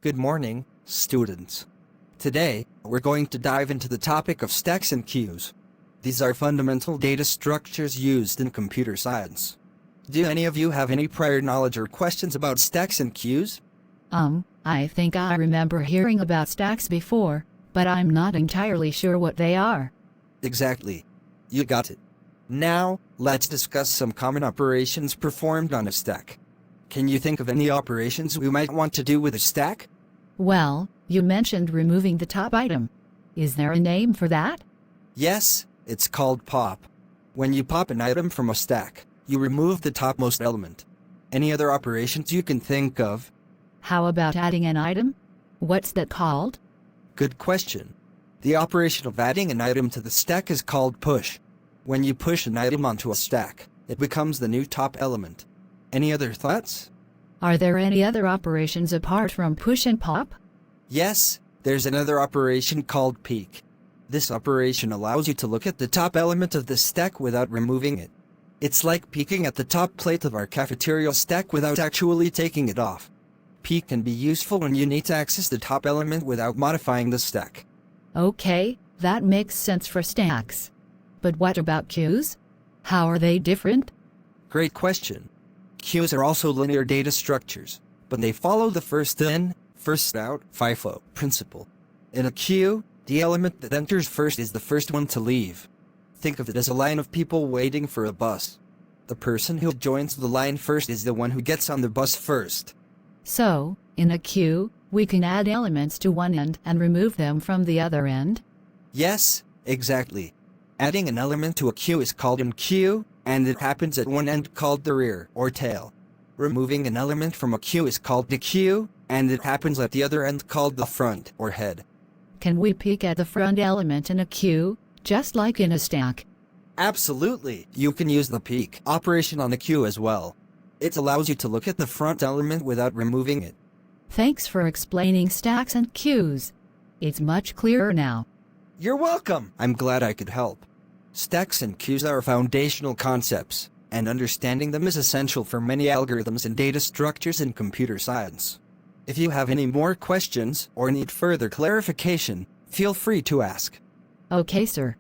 Good morning, students. Today, we're going to dive into the topic of stacks and queues. These are fundamental data structures used in computer science. Do any of you have any prior knowledge or questions about stacks and queues? I think I remember hearing about stacks before, but I'm not entirely sure what they are. Exactly. You got it. Now, let's discuss some common operations performed on a stack. Can you think of any operations we might want to do with a stack? Well, you mentioned removing the top item. Is there a name for that? Yes, it's called pop. When you pop an item from a stack, you remove the topmost element. Any other operations you can think of? How about adding an item? What's that called? Good question. The operation of adding an item to the stack is called push. When you push an item onto a stack, it becomes the new top element. Any other thoughts? Are there any other operations apart from push and pop? Yes, there's another operation called peek. This operation allows you to look at the top element of the stack without removing it. It's like peeking at the top plate of our cafeteria stack without actually taking it off. Peek can be useful when you need to access the top element without modifying the stack. Okay, that makes sense for stacks. But what about queues? How are they different? Great question. Queues are also linear data structures, but they follow the first in, first out FIFO principle. In a queue, the element that enters first is the first one to leave. Think of it as a line of people waiting for a bus. The person who joins the line first is the one who gets on the bus first. So, in a queue, we can add elements to one end and remove them from the other end? Yes, exactly. Adding an element to a queue is called in queue, and it happens at one end called the rear or tail. Removing an element from a queue is called dequeue, and it happens at the other end called the front or head. Can we peek at the front element in a queue, just like in a stack? Absolutely. You can use the peek operation on a queue as well. It allows you to look at the front element without removing it. Thanks for explaining stacks and queues. It's much clearer now. You're welcome. I'm glad I could help. Stacks and queues are foundational concepts, and understanding them is essential for many algorithms and data structures in computer science. If you have any more questions or need further clarification, feel free to ask. Okay, sir.